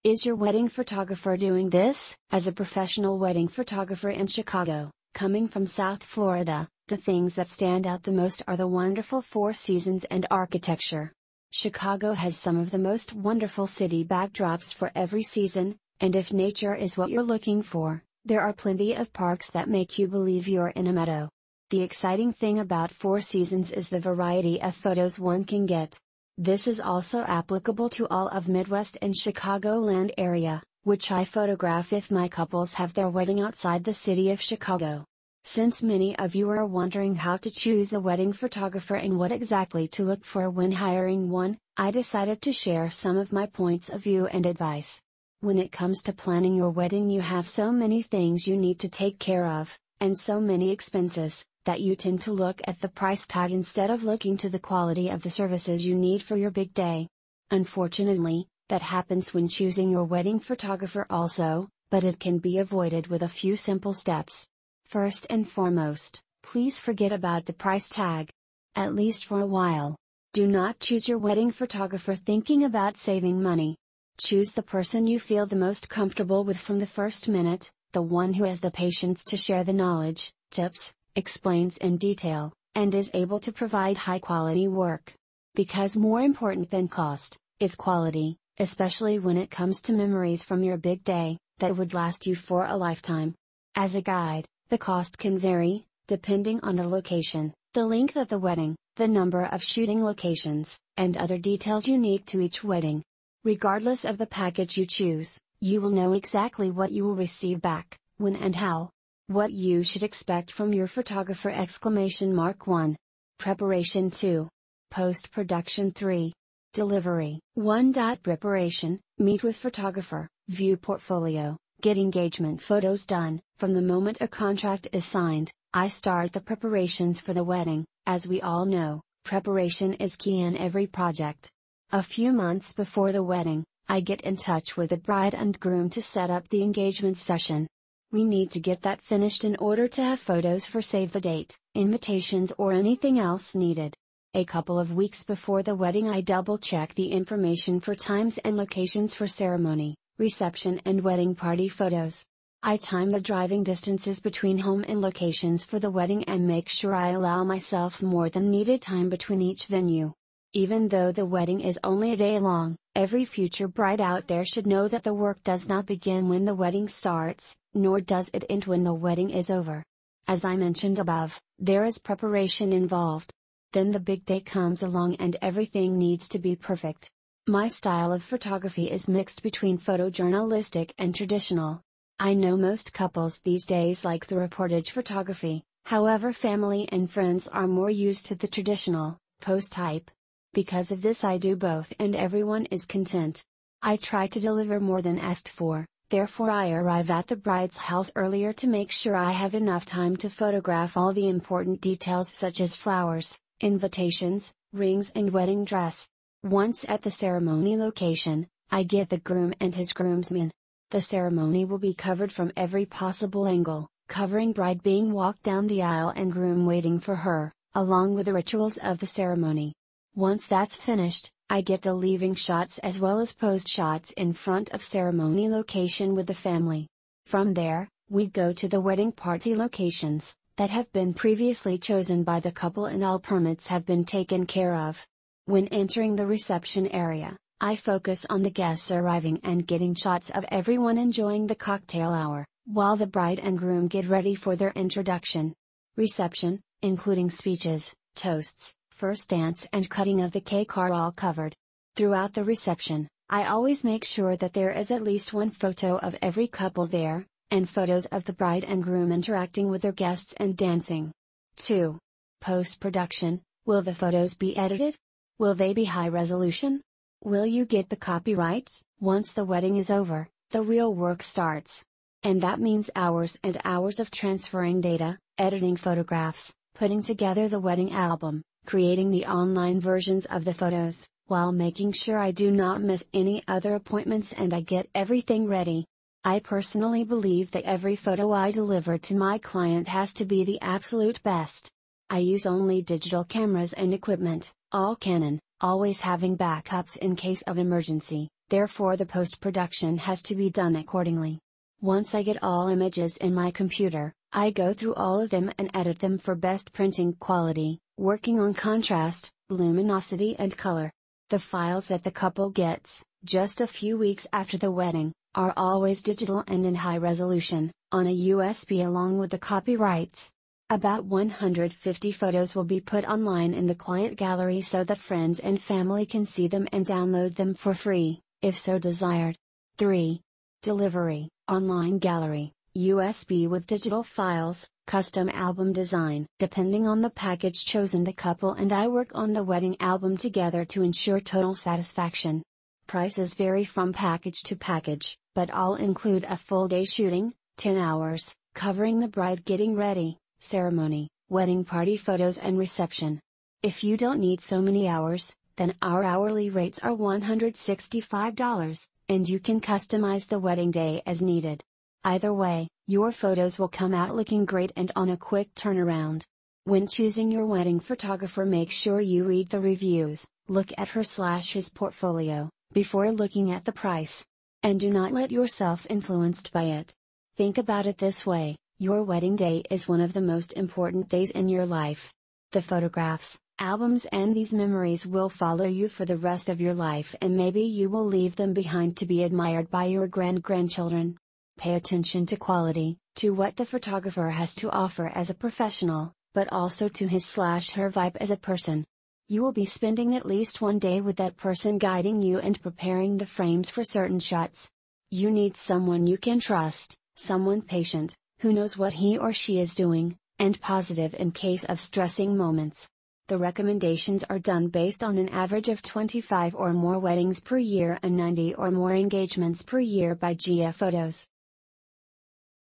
Is your wedding photographer doing this? As a professional wedding photographer in Chicago, coming from South Florida, the things that stand out the most are the wonderful Four Seasons and architecture. Chicago has some of the most wonderful city backdrops for every season, and if nature is what you're looking for, there are plenty of parks that make you believe you're in a meadow. The exciting thing about Four Seasons is the variety of photos one can get. This is also applicable to all of Midwest and Chicagoland area, which I photograph if my couples have their wedding outside the city of Chicago. Since many of you are wondering how to choose a wedding photographer and what exactly to look for when hiring one, I decided to share some of my points of view and advice. When it comes to planning your wedding, you have so many things you need to take care of, and so many expenses, that you tend to look at the price tag instead of looking to the quality of the services you need for your big day. Unfortunately, that happens when choosing your wedding photographer also, but it can be avoided with a few simple steps. First and foremost, please forget about the price tag. At least for a while. Do not choose your wedding photographer thinking about saving money. Choose the person you feel the most comfortable with from the first minute, the one who has the patience to share the knowledge, tips, explains in detail, and is able to provide high-quality work. Because more important than cost, is quality, especially when it comes to memories from your big day, that would last you for a lifetime. As a guide, the cost can vary, depending on the location, the length of the wedding, the number of shooting locations, and other details unique to each wedding. Regardless of the package you choose, you will know exactly what you will receive back, when and how. What you should expect from your photographer! 1. Preparation 2. Post-production 3. Delivery 1. Preparation: meet with photographer, view portfolio, get engagement photos done. From the moment a contract is signed, I start the preparations for the wedding. As we all know, preparation is key in every project. A few months before the wedding, I get in touch with the bride and groom to set up the engagement session. We need to get that finished in order to have photos for save the date, invitations, or anything else needed. A couple of weeks before the wedding, I double-check the information for times and locations for ceremony, reception, and wedding party photos. I time the driving distances between home and locations for the wedding and make sure I allow myself more than needed time between each venue. Even though the wedding is only a day long, every future bride out there should know that the work does not begin when the wedding starts, nor does it end when the wedding is over. As I mentioned above, there is preparation involved. Then the big day comes along and everything needs to be perfect. My style of photography is mixed between photojournalistic and traditional. I know most couples these days like the reportage photography, however family and friends are more used to the traditional, post type. Because of this I do both and everyone is content. I try to deliver more than asked for, therefore I arrive at the bride's house earlier to make sure I have enough time to photograph all the important details such as flowers, invitations, rings, and wedding dress. Once at the ceremony location, I get the groom and his groomsmen. The ceremony will be covered from every possible angle, covering bride being walked down the aisle and groom waiting for her, along with the rituals of the ceremony. Once that's finished, I get the leaving shots as well as posed shots in front of ceremony location with the family. From there, we go to the wedding party locations, that have been previously chosen by the couple and all permits have been taken care of. When entering the reception area, I focus on the guests arriving and getting shots of everyone enjoying the cocktail hour, while the bride and groom get ready for their introduction. Reception, including speeches, toasts, first dance and cutting of the cake are all covered. Throughout the reception, I always make sure that there is at least one photo of every couple there, and photos of the bride and groom interacting with their guests and dancing. 2. Post-production: will the photos be edited? Will they be high resolution? Will you get the copyrights? Once the wedding is over, the real work starts. And that means hours and hours of transferring data, editing photographs, putting together the wedding album, creating the online versions of the photos, while making sure I do not miss any other appointments and I get everything ready. I personally believe that every photo I deliver to my client has to be the absolute best. I use only digital cameras and equipment, all Canon, always having backups in case of emergency, Therefore the post-production has to be done accordingly. Once I get all images in my computer, I go through all of them and edit them for best printing quality, working on contrast, luminosity and color. The files that the couple gets, just a few weeks after the wedding, are always digital and in high resolution, on a USB along with the copyrights. About 150 photos will be put online in the client gallery so that friends and family can see them and download them for free, if so desired. 3. Delivery, online gallery, USB with digital files, custom album design. Depending on the package chosen, the couple and I work on the wedding album together to ensure total satisfaction. Prices vary from package to package, but all include a full day shooting, 10 hours, covering the bride getting ready, ceremony, wedding party photos and reception. If you don't need so many hours, then our hourly rates are $165, and you can customize the wedding day as needed. Either way, your photos will come out looking great and on a quick turnaround. When choosing your wedding photographer, make sure you read the reviews, look at her/his portfolio, before looking at the price. And do not let yourself influenced by it. Think about it this way: your wedding day is one of the most important days in your life. The photographs, albums and these memories will follow you for the rest of your life, and maybe you will leave them behind to be admired by your grandchildren. Pay attention to quality, to what the photographer has to offer as a professional, but also to his/her vibe as a person. You will be spending at least one day with that person, guiding you and preparing the frames for certain shots. You need someone you can trust, someone patient, who knows what he or she is doing, and positive in case of stressing moments. The recommendations are done based on an average of 25 or more weddings per year and 90 or more engagements per year by GF Photos.